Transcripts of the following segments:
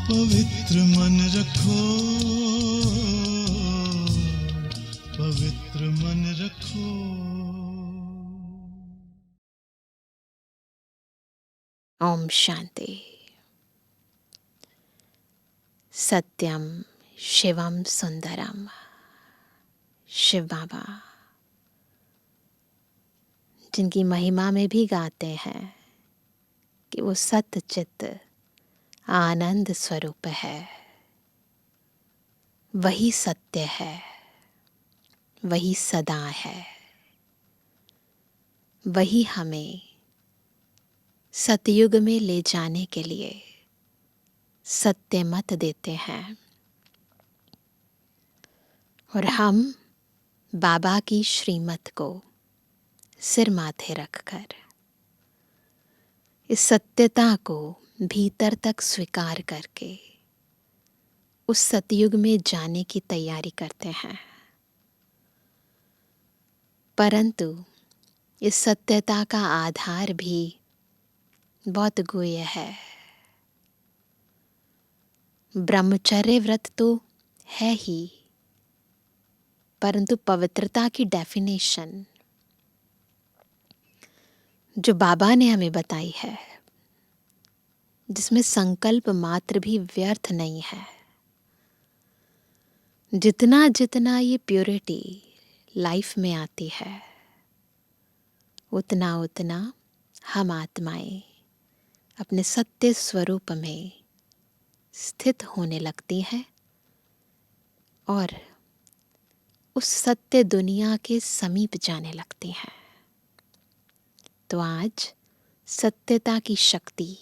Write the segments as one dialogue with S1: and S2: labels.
S1: पवित्र मन रखो, पवित्र मन रखो।
S2: ओम शांति। सत्यम शिवम सुंदरम। शिव बाबा जिनकी महिमा में भी गाते हैं कि वो सत्य चित्त आनंद स्वरूप है, वही सत्य है, वही सदा है, वही हमें सतयुग में ले जाने के लिए सत्य मत देते हैं। और हम बाबा की श्रीमत को सिर माथे रखकर इस सत्यता को भीतर तक स्वीकार करके उस सतयुग में जाने की तैयारी करते हैं। परंतु इस सत्यता का आधार भी बहुत गुह्य है। ब्रह्मचर्य व्रत तो है ही, परंतु पवित्रता की डेफिनेशन जो बाबा ने हमें बताई है, जिसमें संकल्प मात्र भी व्यर्थ नहीं है, जितना जितना ये प्योरिटी लाइफ में आती है, उतना उतना हम आत्माएं अपने सत्य स्वरूप में स्थित होने लगती हैं और उस सत्य दुनिया के समीप जाने लगती हैं। तो आज सत्यता की शक्ति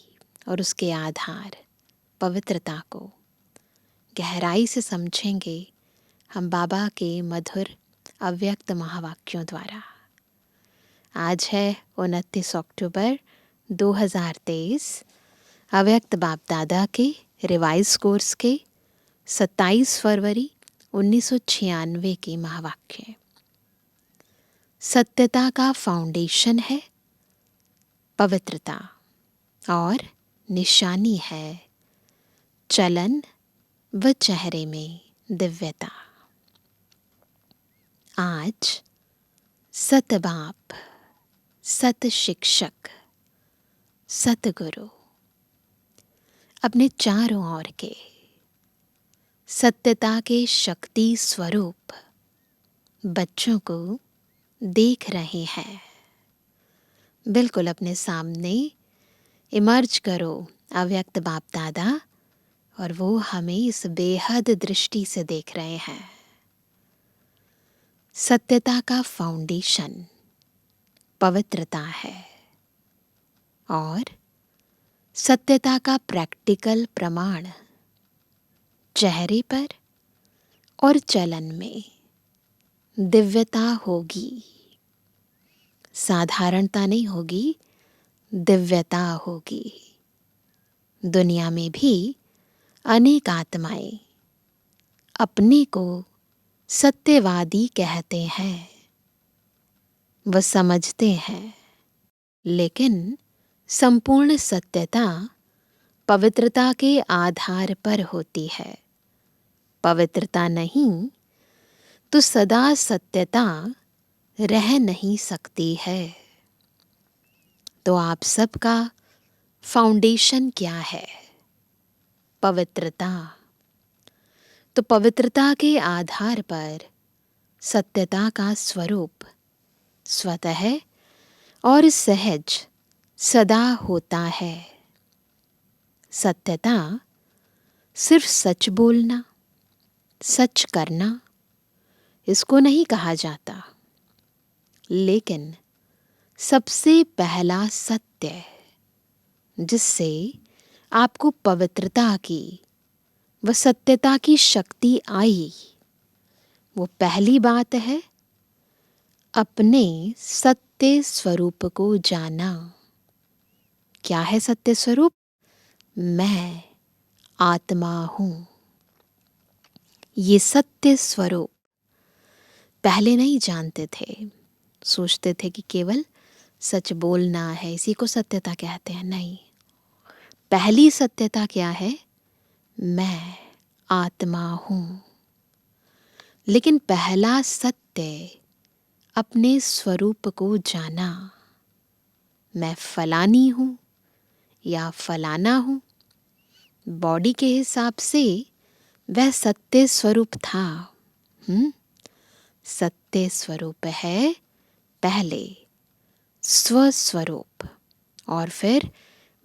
S2: और उसके आधार पवित्रता को गहराई से समझेंगे हम बाबा के मधुर अव्यक्त महावाक्यों द्वारा। आज है 29 अक्टूबर 2023, अव्यक्त बाप दादा के रिवाइज कोर्स के 27 फरवरी 1996 के महावाक्य। सत्यता का फाउंडेशन है पवित्रता और निशानी है चलन व चेहरे में दिव्यता। आज सत बाप, सत शिक्षक, सतगुरु अपने चारों ओर के सत्यता के शक्ति स्वरूप बच्चों को देख रहे हैं। बिल्कुल अपने सामने इमर्ज करो अव्यक्त बाप दादा, और वो हमें इस बेहद दृष्टि से देख रहे हैं। सत्यता का फाउंडेशन पवित्रता है और सत्यता का प्रैक्टिकल प्रमाण चेहरे पर और चलन में दिव्यता होगी। साधारणता नहीं होगी, दिव्यता होगी। दुनिया में भी अनेक आत्माएं अपने को सत्यवादी कहते हैं, वह समझते हैं, लेकिन संपूर्ण सत्यता पवित्रता के आधार पर होती है। पवित्रता नहीं तो सदा सत्यता रह नहीं सकती है। तो आप सबका फाउंडेशन क्या है? पवित्रता। तो पवित्रता के आधार पर सत्यता का स्वरूप स्वतः और सहज सदा होता है। सत्यता सिर्फ सच बोलना, सच करना, इसको नहीं कहा जाता, लेकिन सबसे पहला सत्य जिससे आपको पवित्रता की व सत्यता की शक्ति आई, वो पहली बात है अपने सत्य स्वरूप को जाना। क्या है सत्य स्वरूप? मैं आत्मा हूं। ये सत्य स्वरूप पहले नहीं जानते थे, सोचते थे कि केवल सच बोलना है, इसी को सत्यता कहते हैं। नहीं, पहली सत्यता क्या है? मैं आत्मा हूँ। लेकिन पहला सत्य अपने स्वरूप को जाना। मैं फलानी हूँ या फलाना हूँ, बॉडी के हिसाब से वह सत्य स्वरूप था। सत्य स्वरूप है पहले स्वस्वरूप, और फिर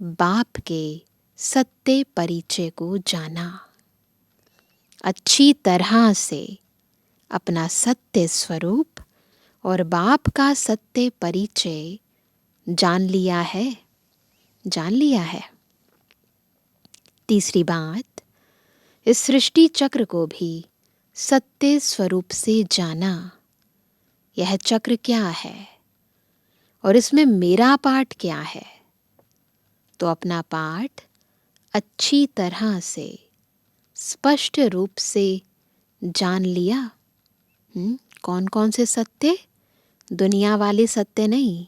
S2: बाप के सत्य परिचय को जाना। अच्छी तरह से अपना सत्य स्वरूप और बाप का सत्य परिचय जान लिया है। तीसरी बात, इस सृष्टि चक्र को भी सत्य स्वरूप से जाना। यह चक्र क्या है और इसमें मेरा पार्ट क्या है? तो अपना पार्ट अच्छी तरह से स्पष्ट रूप से जान लिया। कौन कौन से सत्य? दुनिया वाले सत्य नहीं,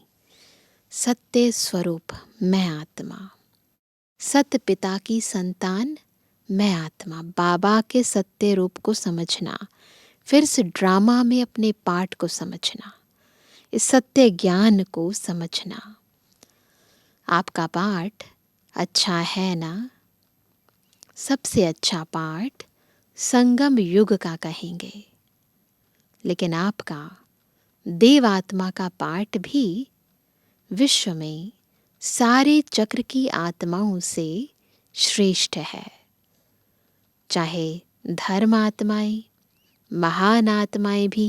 S2: सत्य स्वरूप मैं आत्मा, सत्य पिता की संतान मैं आत्मा। बाबा के सत्य रूप को समझना, फिर इस ड्रामा में अपने पार्ट को समझना, इस सत्य ज्ञान को समझना। आपका पार्ट अच्छा है ना? सबसे अच्छा पार्ट संगम युग का कहेंगे। लेकिन आपका देवात्मा का पार्ट भी विश्व में सारे चक्र की आत्माओं से श्रेष्ठ है। चाहे धर्म आत्माएं, महान आत्माएं भी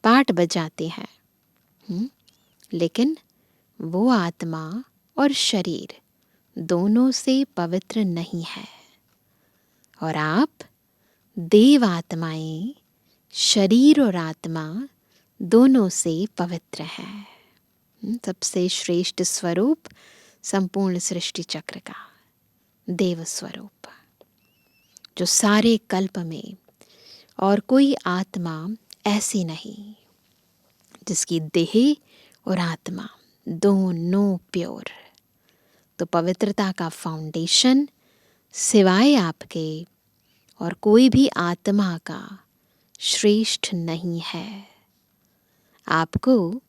S2: पार्ट बजाते हैं, लेकिन वो आत्मा और शरीर दोनों से पवित्र नहीं है। और आप देव आत्माएं शरीर और आत्मा दोनों से पवित्र हैं। सबसे श्रेष्ठ स्वरूप संपूर्ण सृष्टि चक्र का देव स्वरूप, जो सारे कल्प में और कोई आत्मा ऐसी नहीं जिसकी देह और आत्मा दोनों प्योर। तो पवित्रता का फाउंडेशन सिवाय आपके और कोई भी आत्मा का श्रेष्ठ नहीं है। आपको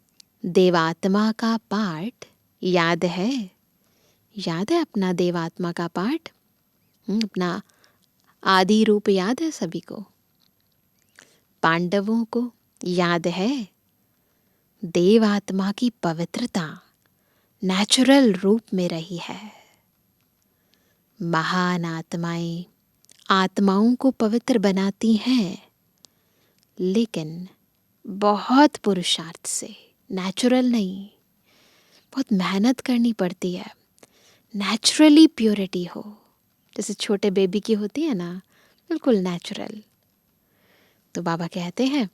S2: देवात्मा का पार्ट याद है? याद है अपना देवात्मा का पार्ट? अपना आदि रूप याद है सभी को? पांडवों को याद है? देवात्मा की पवित्रता नेचुरल रूप में रही है। महान आत्माएं आत्माओं को पवित्र बनाती हैं, लेकिन बहुत पुरुषार्थ से, नेचुरल नहीं। बहुत मेहनत करनी पड़ती है, नेचुरली प्योरिटी हो। जैसे छोटे बेबी की होती है ना, बिल्कुल नेचुरल। तो बाबा कहते हैं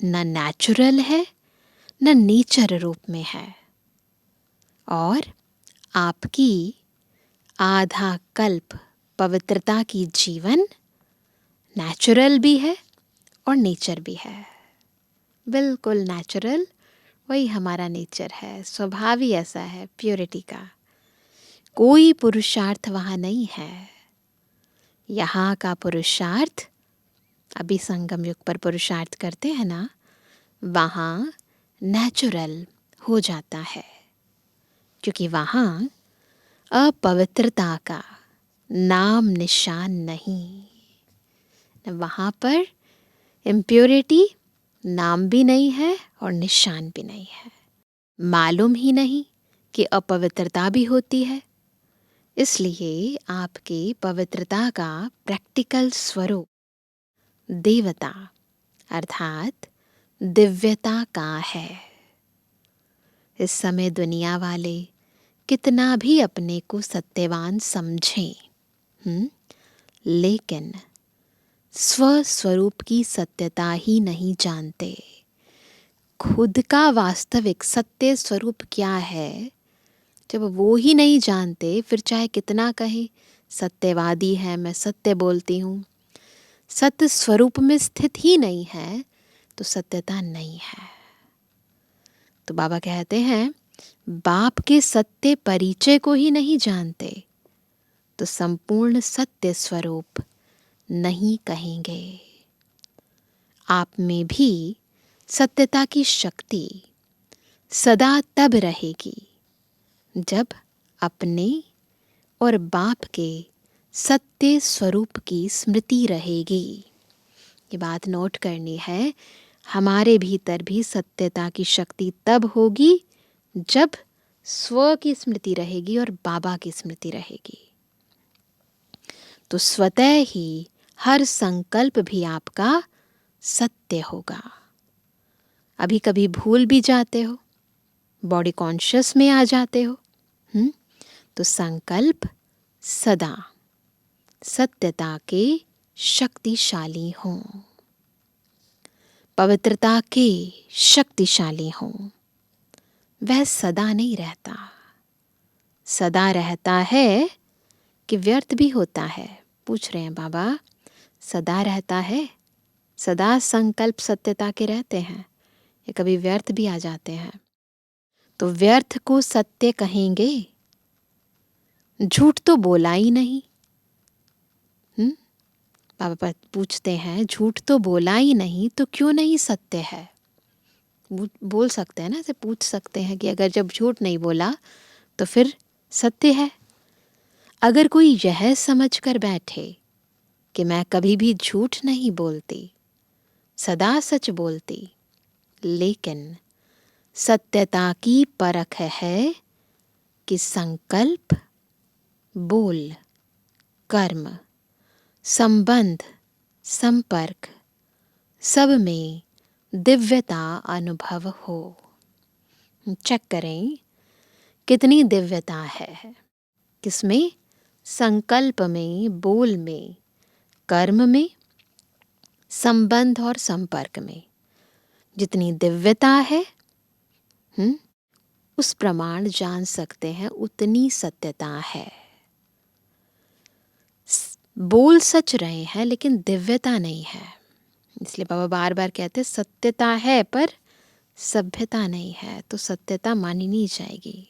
S2: न नेचुरल है न नेचर रूप में है। और आपकी आधा कल्प पवित्रता की जीवन नेचुरल भी है और नेचर भी है। बिल्कुल नेचुरल, वही हमारा नेचर है, स्वभाव ही ऐसा है प्योरिटी का। कोई पुरुषार्थ वहाँ नहीं है। यहाँ का पुरुषार्थ, अभी संगम युग पर पुरुषार्थ करते हैं ना, वहाँ नेचुरल हो जाता है, क्योंकि वहाँ अपवित्रता का नाम निशान नहीं। वहाँ पर इम्प्योरिटी नाम भी नहीं है और निशान भी नहीं है। मालूम ही नहीं कि अपवित्रता भी होती है। इसलिए आपके पवित्रता का प्रैक्टिकल स्वरूप देवता अर्थात दिव्यता का है। इस समय दुनिया वाले कितना भी अपने को सत्यवान समझें, लेकिन स्वस्वरूप की सत्यता ही नहीं जानते। खुद का वास्तविक सत्य स्वरूप क्या है जब वो ही नहीं जानते, फिर चाहे कितना कहें सत्यवादी है, मैं सत्य बोलती हूँ, सत्य स्वरूप में स्थित ही नहीं है तो सत्यता नहीं है। तो बाबा कहते हैं बाप के सत्य परिचय को ही नहीं जानते तो संपूर्ण सत्य स्वरूप नहीं कहेंगे। आप में भी सत्यता की शक्ति सदा तब रहेगी जब अपने और बाप के सत्य स्वरूप की स्मृति रहेगी। ये बात नोट करनी है, हमारे भीतर भी सत्यता की शक्ति तब होगी जब स्व की स्मृति रहेगी और बाबा की स्मृति रहेगी। तो स्वतः ही हर संकल्प भी आपका सत्य होगा। अभी कभी भूल भी जाते हो, बॉडी कॉन्शियस में आ जाते हो, तो संकल्प सदा सत्यता के शक्तिशाली हों, पवित्रता के शक्तिशाली हों। वह सदा नहीं रहता, सदा रहता है कि व्यर्थ भी होता है। पूछ रहे हैं बाबा, सदा रहता है, सदा संकल्प सत्यता के रहते हैं, या कभी व्यर्थ भी आ जाते हैं? तो व्यर्थ को सत्य कहेंगे? झूठ तो बोला ही नहीं। बाबा पूछते हैं, झूठ तो बोला ही नहीं तो क्यों नहीं सत्य है? बोल सकते हैं ना, ऐसे पूछ सकते हैं कि अगर जब झूठ नहीं बोला तो फिर सत्य है। अगर कोई यह समझ कर बैठे कि मैं कभी भी झूठ नहीं बोलती, सदा सच बोलती, लेकिन सत्यता की परख है कि संकल्प, बोल, कर्म, संबंध, संपर्क सब में दिव्यता अनुभव हो। चेक करें कितनी दिव्यता है, किसमें? संकल्प में, बोल में, कर्म में, संबंध और संपर्क में जितनी दिव्यता है, उस प्रमाण जान सकते हैं उतनी सत्यता है। बोल सच रहे हैं लेकिन दिव्यता नहीं है, इसलिए बाबा बार बार कहते हैं सत्यता है पर सभ्यता नहीं है, तो सत्यता मानी नहीं जाएगी।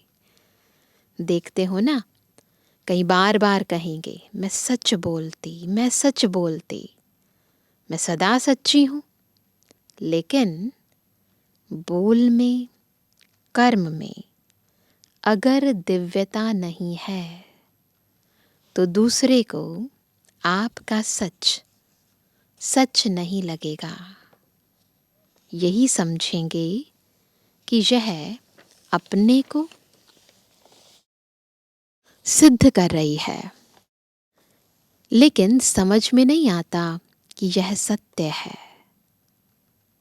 S2: देखते हो ना, कई बार बार कहेंगे मैं सच बोलती, मैं सच बोलती, मैं सदा सच्ची हूँ, लेकिन बोल में, कर्म में अगर दिव्यता नहीं है तो दूसरे को आपका सच सच नहीं लगेगा। यही समझेंगे कि यह अपने को सिद्ध कर रही है, लेकिन समझ में नहीं आता कि यह सत्य है।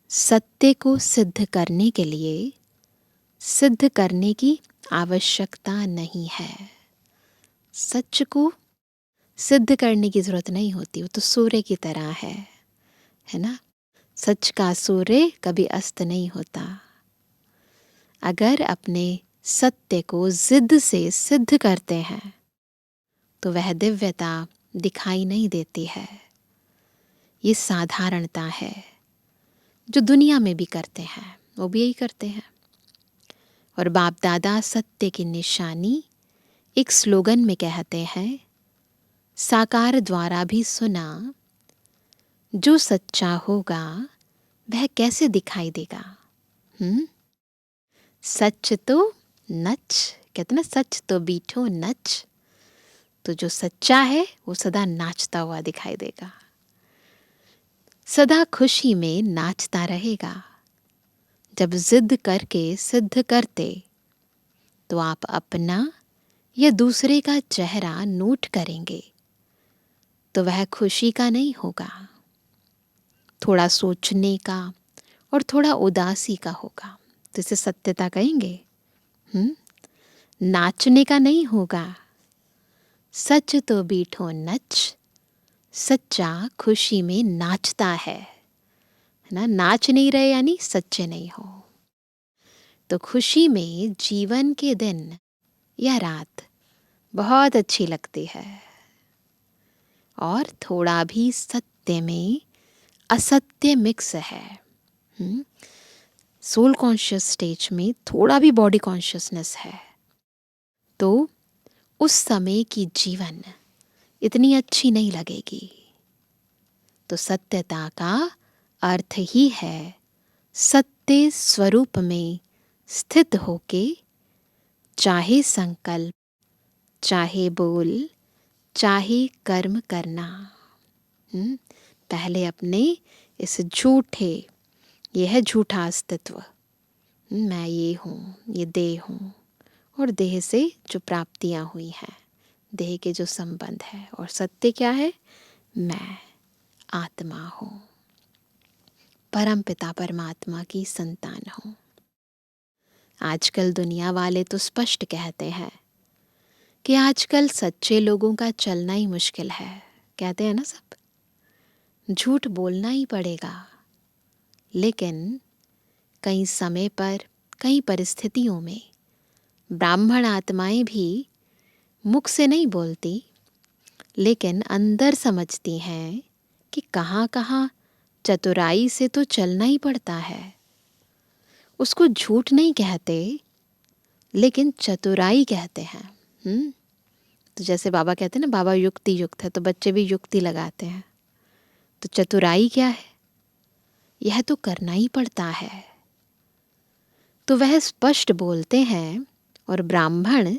S2: सत्य को सिद्ध करने के लिए सिद्ध करने की आवश्यकता नहीं है। सच को सिद्ध करने की जरूरत नहीं होती, वो तो सूर्य की तरह है ना। सच का सूर्य कभी अस्त नहीं होता। अगर अपने सत्य को जिद से सिद्ध करते हैं तो वह दिव्यता दिखाई नहीं देती है। ये साधारणता है जो दुनिया में भी करते हैं, वो भी यही करते हैं। और बाप दादा सत्य की निशानी एक स्लोगन में कहते हैं, साकार द्वारा भी सुना, जो सच्चा होगा वह कैसे दिखाई देगा। सच तो नच, कहते ना, सच तो बीठो नच, तो जो सच्चा है वो सदा नाचता हुआ दिखाई देगा, सदा खुशी में नाचता रहेगा। जब जिद करके सिद्ध करते तो आप अपना या दूसरे का चेहरा नोट करेंगे तो वह खुशी का नहीं होगा, थोड़ा सोचने का और थोड़ा उदासी का होगा। तो इसे सत्यता कहेंगे। नाचने का नहीं होगा। सच तो बीठो नच, सच्चा खुशी में नाचता है ना। नाच नहीं रहे यानी सच्चे नहीं हो। तो खुशी में जीवन के दिन या रात बहुत अच्छी लगती है, और थोड़ा भी सत्य में असत्य मिक्स है। सोल कॉन्शियस स्टेज में थोड़ा भी बॉडी कॉन्शियसनेस है तो उस समय की जीवन इतनी अच्छी नहीं लगेगी। तो सत्यता का अर्थ ही है सत्य स्वरूप में स्थित होके चाहे संकल्प, चाहे बोल, चाहे कर्म करना। पहले अपने इस झूठे, यह है झूठा अस्तित्व, मैं ये हूँ, ये देह हूँ, और देह से जो प्राप्तियाँ हुई हैं, देह के जो संबंध है, और सत्य क्या है, मैं आत्मा हूँ, परम पिता परमात्मा की संतान हूँ। आजकल दुनिया वाले तो स्पष्ट कहते हैं कि आजकल सच्चे लोगों का चलना ही मुश्किल है। कहते हैं ना सब, झूठ बोलना ही पड़ेगा। लेकिन कई समय पर, कई परिस्थितियों में ब्राह्मण आत्माएं भी मुख से नहीं बोलती, लेकिन अंदर समझती हैं कि कहाँ कहाँ चतुराई से तो चलना ही पड़ता है। उसको झूठ नहीं कहते, लेकिन चतुराई कहते हैं। तो जैसे बाबा कहते हैं ना, बाबा युक्ति युक्त है, तो बच्चे भी युक्ति लगाते हैं। तो चतुराई क्या है, यह तो करना ही पड़ता है। तो वह स्पष्ट बोलते हैं, और ब्राह्मण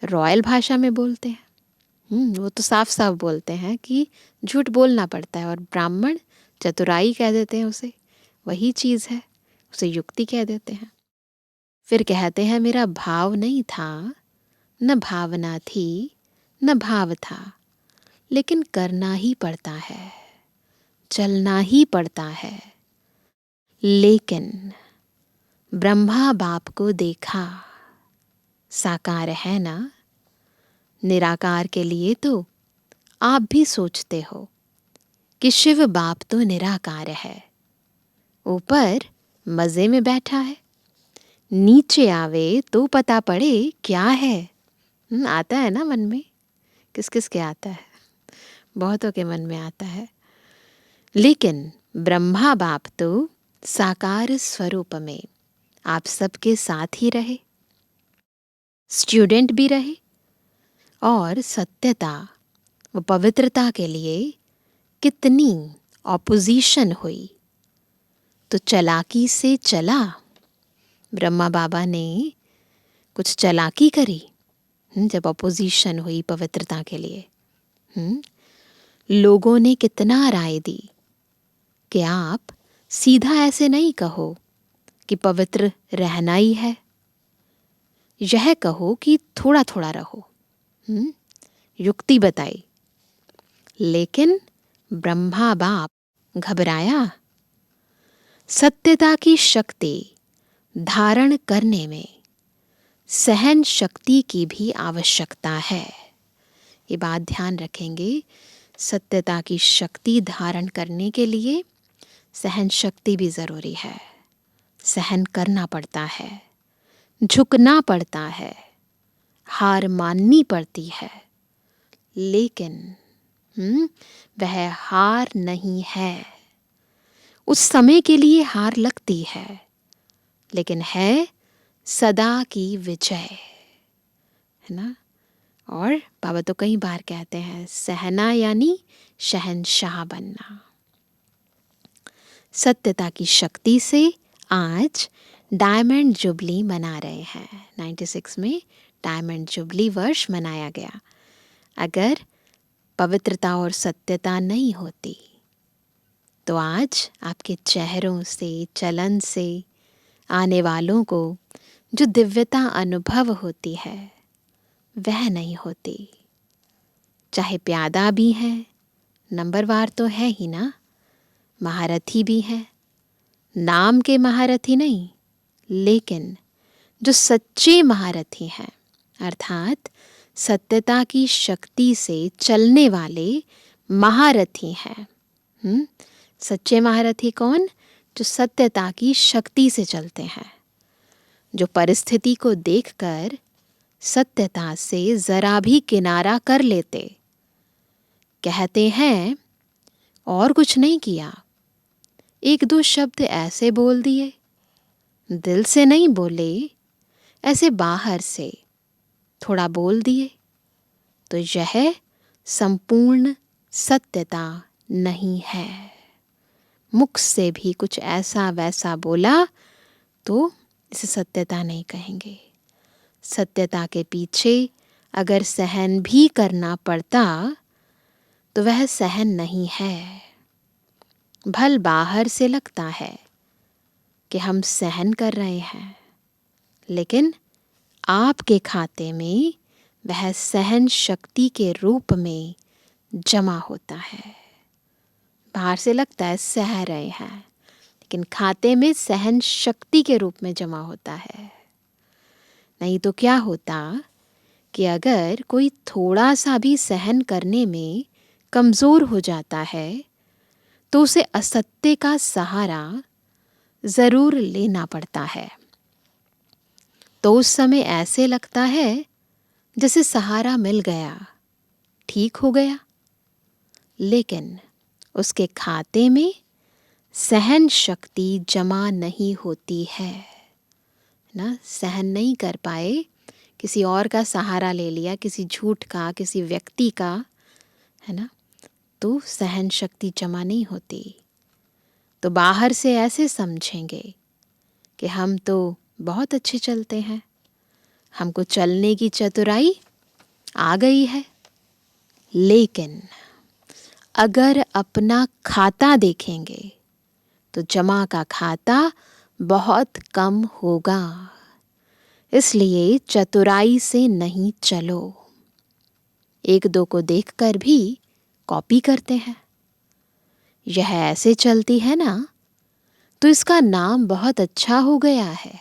S2: रॉयल भाषा में बोलते हैं। वो तो साफ साफ बोलते हैं कि झूठ बोलना पड़ता है, और ब्राह्मण चतुराई कह देते हैं उसे। वही चीज़ है, उसे युक्ति कह देते हैं। फिर कहते हैं मेरा भाव नहीं था, न भावना थी, न भाव था, लेकिन करना ही पड़ता है, चलना ही पड़ता है। लेकिन ब्रह्मा बाप को देखा, साकार है ना, निराकार के लिए तो आप भी सोचते हो कि शिव बाप तो निराकार है, ऊपर मज़े में बैठा है, नीचे आवे तो पता पड़े क्या है। आता है ना मन में, किस किस के आता है, बहुतों के मन में आता है। लेकिन ब्रह्मा बाप तो साकार स्वरूप में आप सबके साथ ही रहे, स्टूडेंट भी रहे, और सत्यता व पवित्रता के लिए कितनी ऑपोजिशन हुई। तो चलाकी से चला, ब्रह्मा बाबा ने कुछ चलाकी करी जब ऑपोजिशन हुई पवित्रता के लिए। लोगों ने कितना राय दी कि आप सीधा ऐसे नहीं कहो कि पवित्र रहना ही है, यह कहो कि थोड़ा थोड़ा रहो। युक्ति बताई, लेकिन ब्रह्मा बाप घबराया। सत्यता की शक्ति धारण करने में सहन शक्ति की भी आवश्यकता है। ये बात ध्यान रखेंगे, सत्यता की शक्ति धारण करने के लिए सहन शक्ति भी ज़रूरी है। सहन करना पड़ता है, झुकना पड़ता है, हार माननी पड़ती है। लेकिन वह हार नहीं है। उस समय के लिए हार लगती है, लेकिन है सदा की विजय, है ना। और बाबा तो कई बार कहते हैं, सहना यानी शहंशाह बनना। सत्यता की शक्ति से आज डायमंड जुबली मना रहे हैं। 96 में डायमंड जुबली वर्ष मनाया गया। अगर पवित्रता और सत्यता नहीं होती तो आज आपके चेहरों से, चलन से आने वालों को जो दिव्यता अनुभव होती है वह नहीं होती। चाहे प्यादा भी हैं, नंबरवार तो है ही ना, महारथी भी हैं, नाम के महारथी नहीं, लेकिन जो सच्चे महारथी हैं, अर्थात सत्यता की शक्ति से चलने वाले महारथी हैं। सच्चे महारथी कौन? जो सत्यता की शक्ति से चलते हैं, जो परिस्थिति को देखकर सत्यता से जरा भी किनारा कर लेते। कहते हैं और कुछ नहीं किया, एक दो शब्द ऐसे बोल दिए, दिल से नहीं बोले, ऐसे बाहर से थोड़ा बोल दिए, तो यह संपूर्ण सत्यता नहीं है। मुख से भी कुछ ऐसा वैसा बोला तो इसे सत्यता नहीं कहेंगे। सत्यता के पीछे अगर सहन भी करना पड़ता तो वह सहन नहीं है। भल बाहर से लगता है कि हम सहन कर रहे हैं, लेकिन आपके खाते में वह सहन शक्ति के रूप में जमा होता है। बाहर से लगता है सह रहे हैं, लेकिन खाते में सहन शक्ति के रूप में जमा होता है। नहीं तो क्या होता कि अगर कोई थोड़ा सा भी सहन करने में कमज़ोर हो जाता है तो उसे असत्य का सहारा ज़रूर लेना पड़ता है। तो उस समय ऐसे लगता है जैसे सहारा मिल गया, ठीक हो गया, लेकिन उसके खाते में सहन शक्ति जमा नहीं होती है ना। सहन नहीं कर पाए, किसी और का सहारा ले लिया, किसी झूठ का, किसी व्यक्ति का, है ना, तो सहन शक्ति जमा नहीं होती। तो बाहर से ऐसे समझेंगे कि हम तो बहुत अच्छे चलते हैं, हमको चलने की चतुराई आ गई है। लेकिन अगर अपना खाता देखेंगे तो जमा का खाता बहुत कम होगा। इसलिए चतुराई से नहीं चलो। एक दो को देखकर भी कॉपी करते हैं। यह ऐसे चलती है ना, तो इसका नाम बहुत अच्छा हो गया है।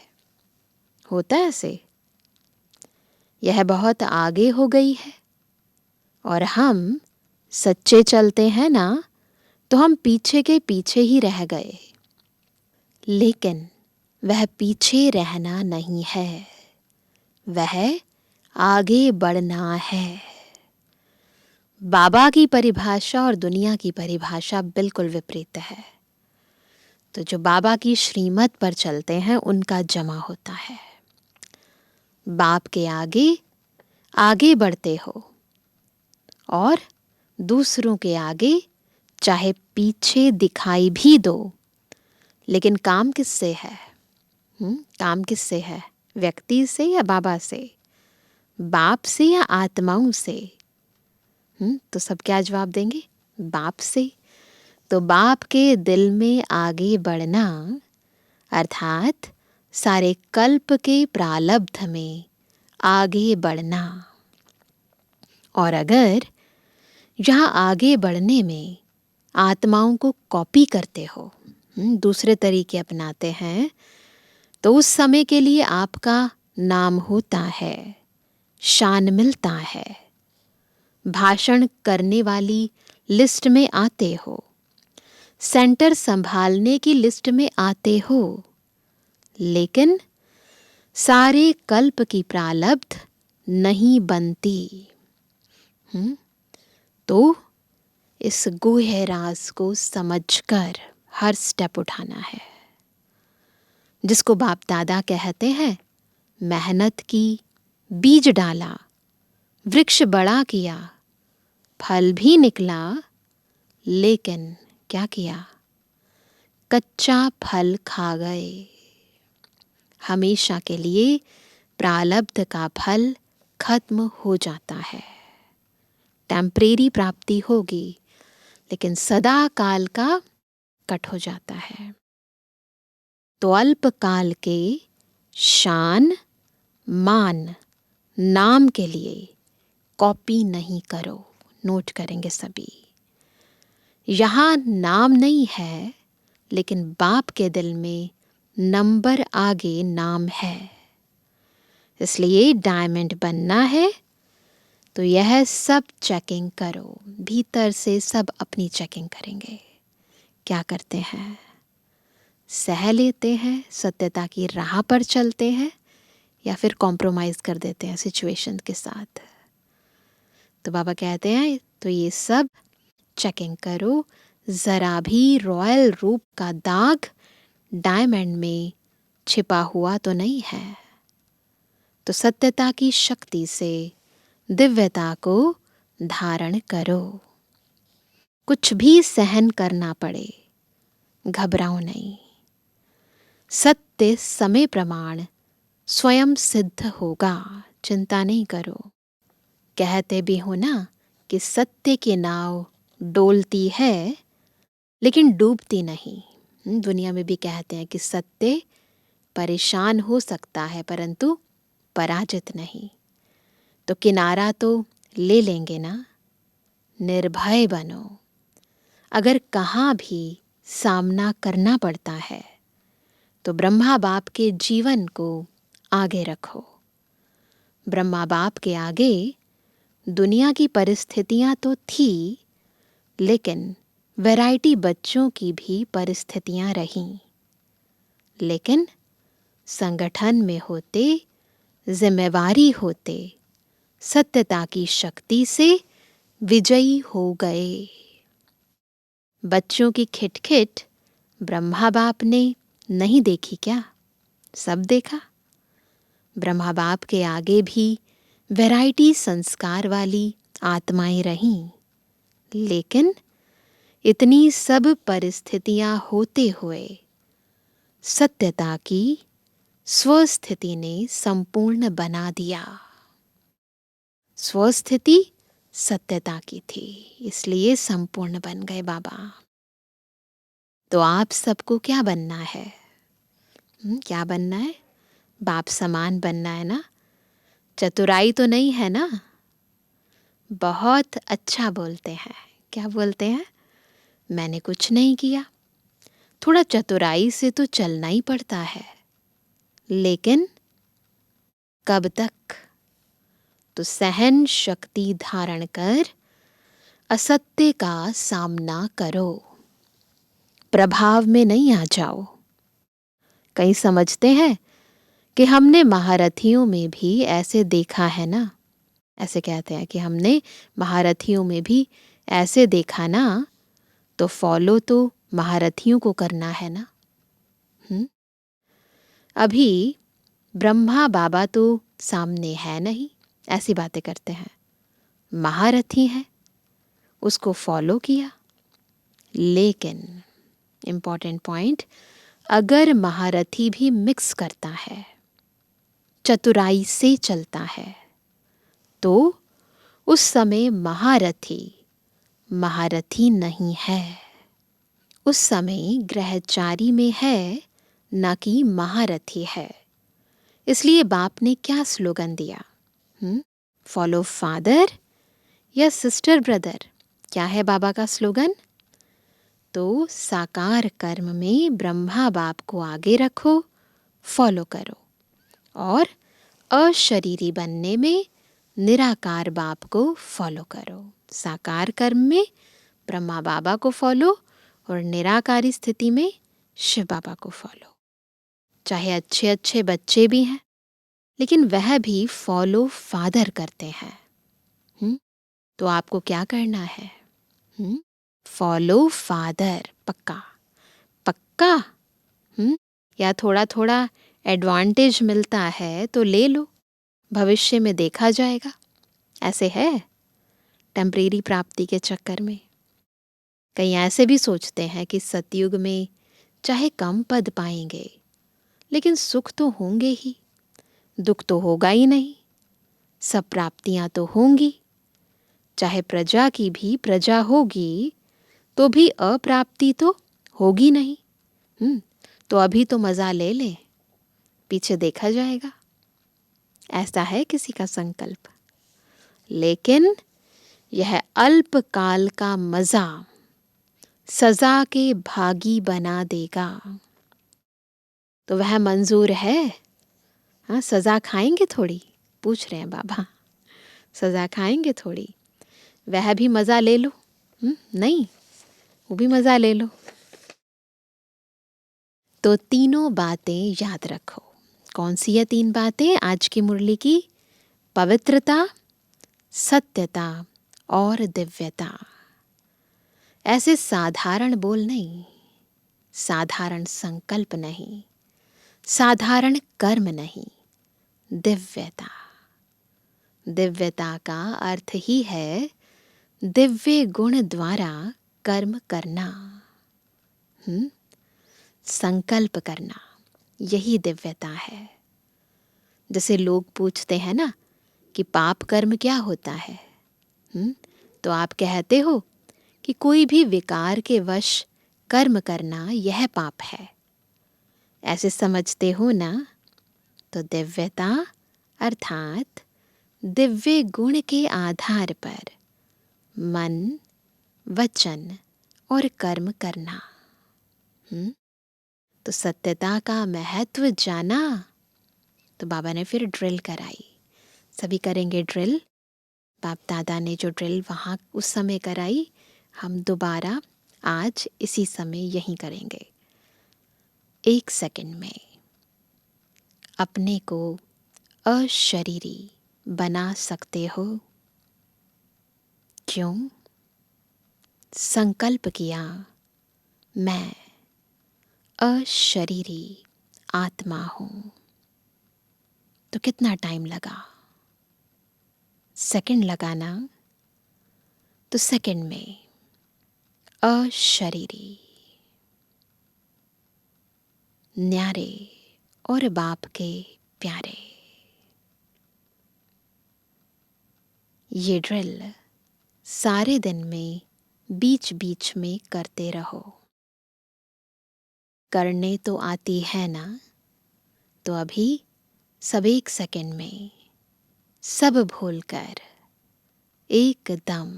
S2: होता है ऐसे, यह बहुत आगे हो गई है। और हम सच्चे चलते हैं ना, तो हम पीछे के पीछे ही रह गए। लेकिन वह पीछे रहना नहीं है, वह आगे बढ़ना है। बाबा की परिभाषा और दुनिया की परिभाषा बिल्कुल विपरीत है। तो जो बाबा की श्रीमत पर चलते हैं उनका जमा होता है। बाप के आगे आगे बढ़ते हो और दूसरों के आगे चाहे पीछे दिखाई भी दो, लेकिन काम किससे है? काम किससे है? व्यक्ति से या बाबा से? बाप से या आत्माओं से? तो सब क्या जवाब देंगे? बाप से। तो बाप के दिल में आगे बढ़ना अर्थात सारे कल्प के प्रालब्ध में आगे बढ़ना। और अगर यहाँ आगे बढ़ने में आत्माओं को कॉपी करते हो, दूसरे तरीके अपनाते हैं, तो उस समय के लिए आपका नाम होता है, शान मिलता है, भाषण करने वाली लिस्ट में आते हो, सेंटर संभालने की लिस्ट में आते हो। लेकिन सारे कल्प की प्रालब्ध नहीं बनती। तो इस गुह्य राज को समझकर हर स्टेप उठाना है। जिसको बाप दादा कहते हैं, मेहनत की, बीज डाला, वृक्ष बड़ा किया, फल भी निकला, लेकिन क्या किया? कच्चा फल खा गए। हमेशा के लिए प्रालब्ध का फल खत्म हो जाता है। टेम्परेरी प्राप्ति होगी, लेकिन सदा काल का कट हो जाता है। तो अल्प काल के शान, मान, नाम के लिए कॉपी नहीं करो। नोट करेंगे सभी। यहाँ नाम नहीं है, लेकिन बाप के दिल में नंबर आगे नाम है। इसलिए डायमंड बनना है तो यह सब चेकिंग करो। भीतर से सब अपनी चेकिंग करेंगे। क्या करते हैं? सह लेते हैं, सत्यता की राह पर चलते हैं, या फिर कॉम्प्रोमाइज कर देते हैं सिचुएशन के साथ। तो बाबा कहते हैं तो ये सब चेकिंग करो। जरा भी रॉयल रूप का दाग डायमंड में छिपा हुआ तो नहीं है। तो सत्यता की शक्ति से दिव्यता को धारण करो। कुछ भी सहन करना पड़े, घबराओ नहीं। सत्य समय प्रमाण स्वयं सिद्ध होगा, चिंता नहीं करो। कहते भी हो ना कि सत्य की नाव डोलती है लेकिन डूबती नहीं। दुनिया में भी कहते हैं कि सत्य परेशान हो सकता है परंतु पराजित नहीं। तो किनारा तो ले लेंगे ना। निर्भय बनो। अगर कहाँ भी सामना करना पड़ता है तो ब्रह्मा बाप के जीवन को आगे रखो। ब्रह्मा बाप के आगे दुनिया की परिस्थितियां तो थी, लेकिन वैरायटी बच्चों की भी परिस्थितियां रहीं। लेकिन संगठन में होते, जिम्मेवारी होते, सत्यता की शक्ति से विजयी हो गए। बच्चों की खिटखिट ब्रह्मा बाप ने नहीं देखी क्या? सब देखा। ब्रह्मा बाप के आगे भी वैरायटी संस्कार वाली आत्माएं रहीं, लेकिन इतनी सब परिस्थितियां होते हुए सत्यता की स्वस्थिति ने संपूर्ण बना दिया। स्वस्थिति सत्यता की थी, इसलिए संपूर्ण बन गए बाबा। तो आप सबको क्या बनना है? क्या बनना है? बाप समान बनना है ना। चतुराई तो नहीं है ना। बहुत अच्छा बोलते हैं। क्या बोलते हैं? मैंने कुछ नहीं किया। थोड़ा चतुराई से तो चलना ही पड़ता है, लेकिन कब तक? तो सहन शक्ति धारण कर असत्य का सामना करो। प्रभाव में नहीं आ जाओ। कई समझते हैं कि हमने महारथियों में भी ऐसे देखा है ना। ऐसे कहते हैं कि हमने महारथियों में भी ऐसे देखा ना, तो फॉलो तो महारथियों को करना है ना। अभी ब्रह्मा बाबा तो सामने है नहीं, ऐसी बातें करते हैं। महारथी है, उसको फॉलो किया। लेकिन इम्पॉर्टेंट पॉइंट, अगर महारथी भी मिक्स करता है, चतुराई से चलता है, तो उस समय महारथी महारथी नहीं है। उस समय ग्रहचारी में है, न कि महारथी है। इसलिए बाप ने क्या स्लोगन दिया? फॉलो फादर या सिस्टर ब्रदर? क्या है बाबा का स्लोगन? तो साकार कर्म में ब्रह्मा बाप को आगे रखो, फॉलो करो, और अशरीरी बनने में निराकार बाप को फॉलो करो। साकार कर्म में ब्रह्मा बाबा को फॉलो और निराकारी स्थिति में शिव बाबा को फॉलो। चाहे अच्छे अच्छे बच्चे भी हैं, लेकिन वह भी फॉलो फादर करते हैं। तो आपको क्या करना है? Follow father. पक्का पक्का। या थोड़ा थोड़ा एडवांटेज मिलता है तो ले लो, भविष्य में देखा जाएगा। ऐसे है टेम्परेरी प्राप्ति के चक्कर में। कई ऐसे भी सोचते हैं कि सतयुग में चाहे कम पद पाएंगे, लेकिन सुख तो होंगे ही, दुख तो होगा ही नहीं। सब प्राप्तियां तो होंगी। चाहे प्रजा की भी प्रजा होगी, तो भी अप्राप्ति तो होगी नहीं। तो अभी तो मजा ले ले, पीछे देखा जाएगा। ऐसा है किसी का संकल्प। लेकिन यह अल्पकाल का मजा सजा के भागी बना देगा। तो वह मंजूर है? हाँ, सजा खाएंगे थोड़ी? पूछ रहे हैं बाबा। सजा खाएंगे थोड़ी? वह भी मजा ले लो। नहीं, वो भी मजा ले लो। तो तीनों बातें याद रखो। कौन सी ये तीन बातें आज की मुरली की? पवित्रता, सत्यता और दिव्यता। ऐसे साधारण बोल नहीं, साधारण संकल्प नहीं, साधारण कर्म नहीं, दिव्यता। दिव्यता का अर्थ ही है दिव्य गुण द्वारा कर्म करना, संकल्प करना, यही दिव्यता है। जैसे लोग पूछते हैं ना कि पाप कर्म क्या होता है, तो आप कहते हो कि कोई भी विकार के वश कर्म करना यह पाप है, ऐसे समझते हो ना। तो दिव्यता अर्थात दिव्य गुण के आधार पर मन, वचन और कर्म करना। तो सत्यता का महत्व जाना, तो बाबा ने फिर ड्रिल कराई। सभी करेंगे ड्रिल। बाप दादा ने जो ड्रिल वहाँ उस समय कराई, हम दोबारा आज इसी समय यहीं करेंगे। 1 सेकंड में अपने को अशरीरी बना सकते हो। क्यों? संकल्प किया मैं अशरीरी आत्मा हूं। तो कितना टाइम लगा? सेकंड लगा ना? तो सेकंड में अशरीरी, न्यारे और बाप के प्यारे। ये ड्रिल सारे दिन में बीच बीच में करते रहो। करने तो आती है ना? तो अभी सब 1 सेकंड में सब भूलकर एकदम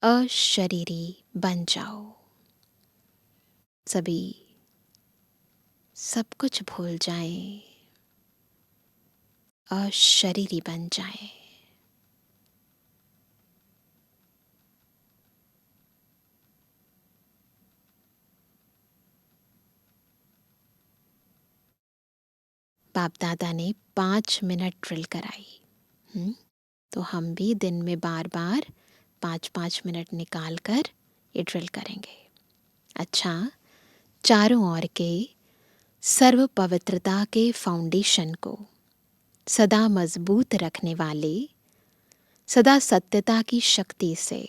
S2: अशरीरी बन जाओ। सभी सब कुछ भूल जाएं, अशरीरी बन जाएं। बाप दादा ने 5 मिनट ड्रिल कराई। तो हम भी दिन में बार बार 5-5 मिनट निकाल कर ये ड्रिल करेंगे। अच्छा, चारों ओर के सर्व पवित्रता के फाउंडेशन को सदा मजबूत रखने वाले, सदा सत्यता की शक्ति से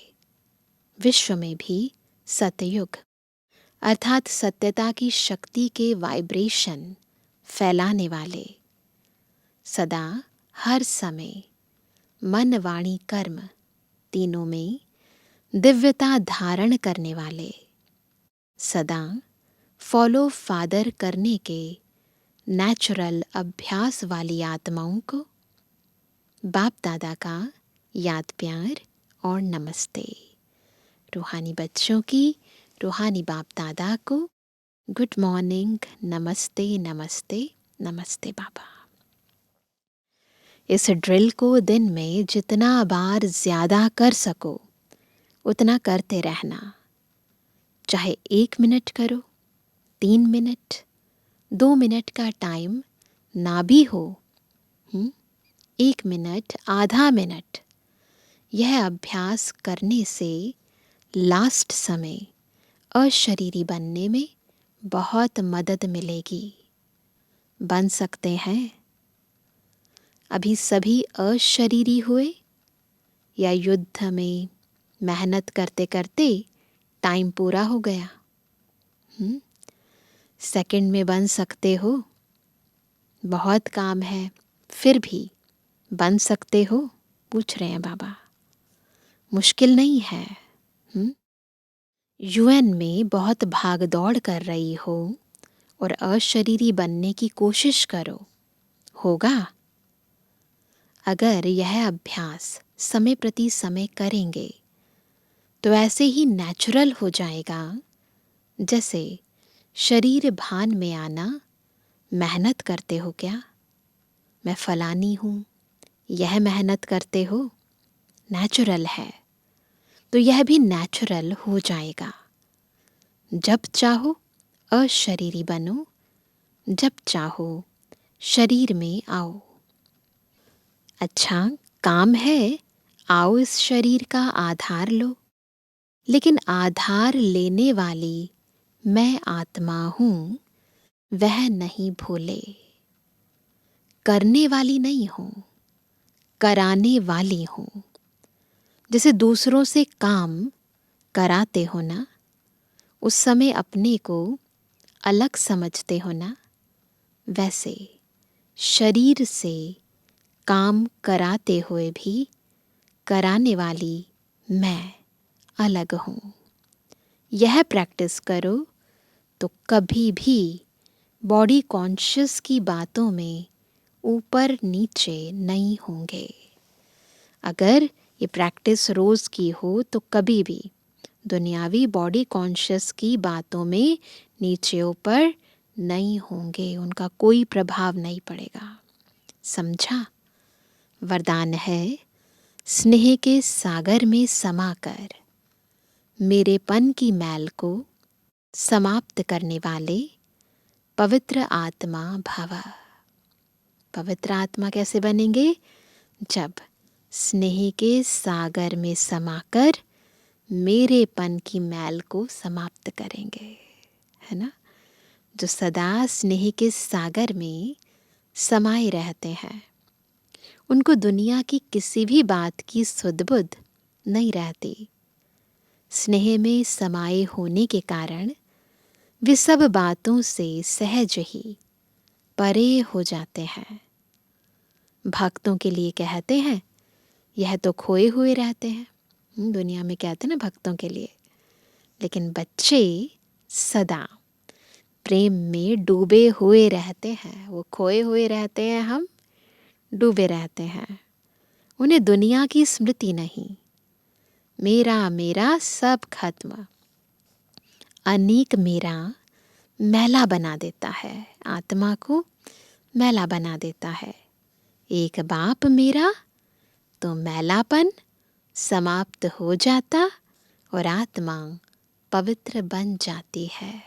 S2: विश्व में भी सतयुग अर्थात सत्यता की शक्ति के वाइब्रेशन फैलाने वाले, सदा हर समय मन, वाणी, कर्म तीनों में दिव्यता धारण करने वाले, सदा फॉलो फादर करने के नेचुरल अभ्यास वाली आत्माओं को बाप दादा का याद प्यार और नमस्ते। रूहानी बच्चों की रूहानी बाप दादा को गुड मॉर्निंग, नमस्ते नमस्ते नमस्ते बाबा। इस ड्रिल को दिन में जितना बार ज्यादा कर सको उतना करते रहना। चाहे 1 मिनट करो, 3 मिनट, 2 मिनट का टाइम ना भी हो, 1 मिनट, आधा मिनट, यह अभ्यास करने से लास्ट समय अशरीरी बनने में बहुत मदद मिलेगी। बन सकते हैं? अभी सभी अशरीरी हुए या युद्ध में मेहनत करते करते टाइम पूरा हो गया? सेकंड में बन सकते हो? बहुत काम है, फिर भी बन सकते हो? पूछ रहे हैं बाबा। मुश्किल नहीं है। यूएन में बहुत भाग दौड़ कर रही हो और अशरीरी बनने की कोशिश करो, होगा? अगर यह अभ्यास समय प्रति समय करेंगे तो ऐसे ही नेचुरल हो जाएगा जैसे शरीर भान में आना। मेहनत करते हो क्या? मैं फलानी हूं, यह मेहनत करते हो, नेचुरल है, तो यह भी नेचुरल हो जाएगा। जब चाहो अशरीरी बनो, जब चाहो शरीर में आओ। अच्छा, काम है, आओ इस शरीर का आधार लो, लेकिन आधार लेने वाली मैं आत्मा हूं, वह नहीं भूले। करने वाली नहीं हूं, कराने वाली हूं। जैसे दूसरों से काम कराते हो ना, उस समय अपने को अलग समझते हो ना, वैसे शरीर से काम कराते हुए भी कराने वाली मैं अलग हूँ। यह प्रैक्टिस करो तो कभी भी बॉडी कॉन्शियस की बातों में ऊपर नीचे नहीं होंगे। अगर ये प्रैक्टिस रोज़ की हो तो कभी भी दुनियावी बॉडी कॉन्शियस की बातों में नीचे ऊपर नहीं होंगे, उनका कोई प्रभाव नहीं पड़ेगा। समझा? वरदान है, स्नेह के सागर में समाकर मेरेपन की मैल को समाप्त करने वाले पवित्र आत्मा भव। पवित्र आत्मा कैसे बनेंगे? जब स्नेह के सागर में समाकर मेरेपन की मैल को समाप्त करेंगे, है ना? जो सदा स्नेह के सागर में समाये रहते हैं, उनको दुनिया की किसी भी बात की सुध-बुध नहीं रहती। स्नेह में समाये होने के कारण वे सब बातों से सहज ही परे हो जाते हैं। भक्तों के लिए कहते हैं, यह तो खोए हुए रहते हैं। दुनिया में कहते हैं ना भक्तों के लिए, लेकिन बच्चे सदा प्रेम में डूबे हुए रहते हैं। वो खोए हुए रहते हैं, हम डूबे रहते हैं। उन्हें दुनिया की स्मृति नहीं, मेरा मेरा सब खत्म। अनेक मेरा मैला बना देता है, आत्मा को मैला बना देता है। एक बाप मेरा तो मैलापन समाप्त हो जाता और आत्मा पवित्र बन जाती है।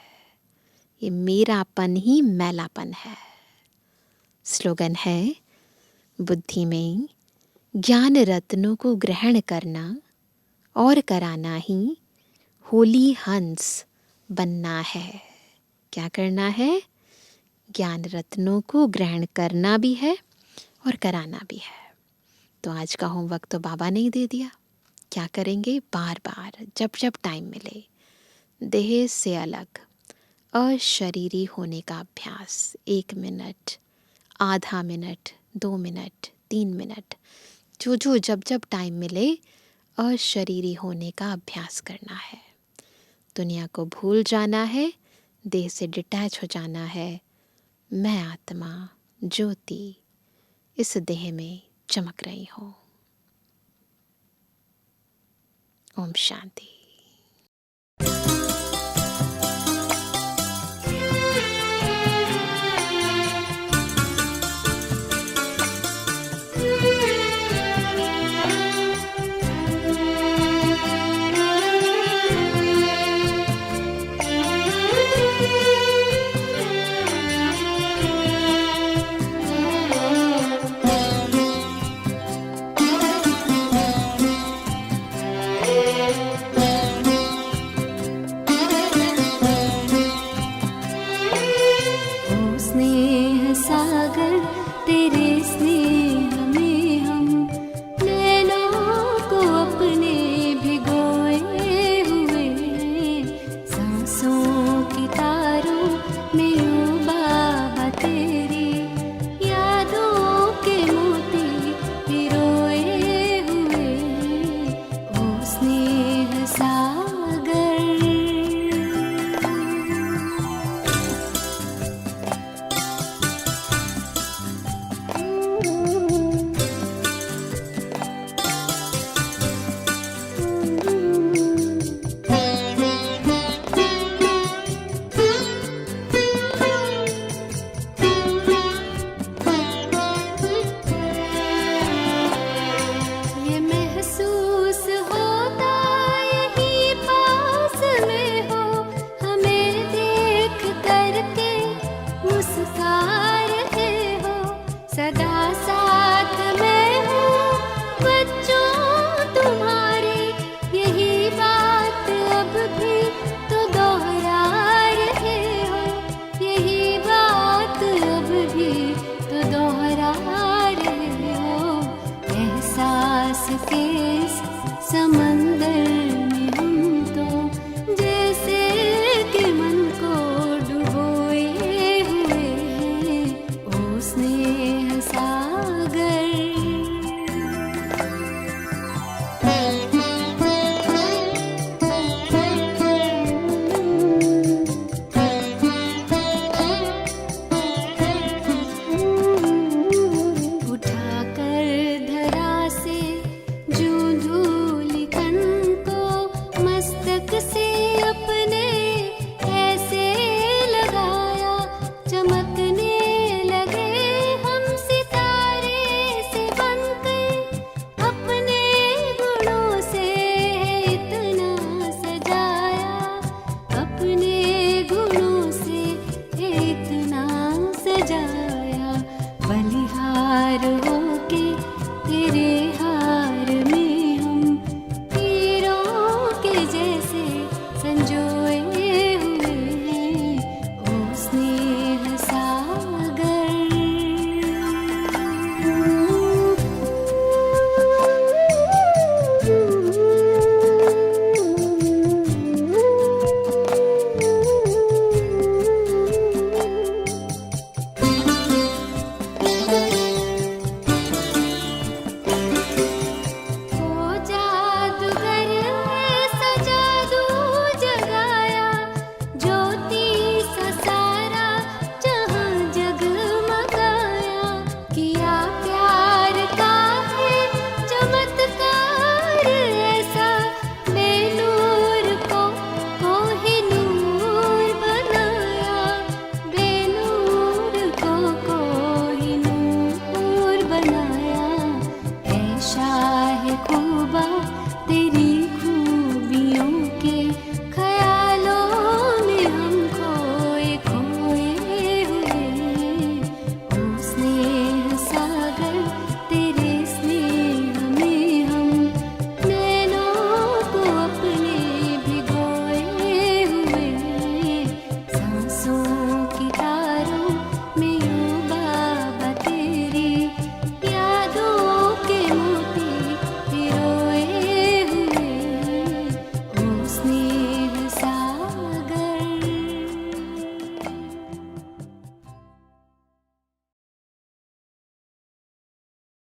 S2: ये मेरापन ही मैलापन है। स्लोगन है, बुद्धि में ज्ञान रत्नों को ग्रहण करना और कराना ही होली हंस बनना है। क्या करना है? ज्ञान रत्नों को ग्रहण करना भी है और कराना भी है। तो आज का होमवर्क तो बाबा ने ही दे दिया। क्या करेंगे? बार बार जब जब टाइम मिले देह से अलग अशरीरी होने का अभ्यास। 1 मिनट, आधा मिनट, 2 मिनट, 3 मिनट, जो जब जब टाइम मिले अशरीरी होने का अभ्यास करना है। दुनिया को भूल जाना है, देह से डिटैच हो जाना है। मैं आत्मा ज्योति इस देह में चमक रही हूँ। ओम शांति।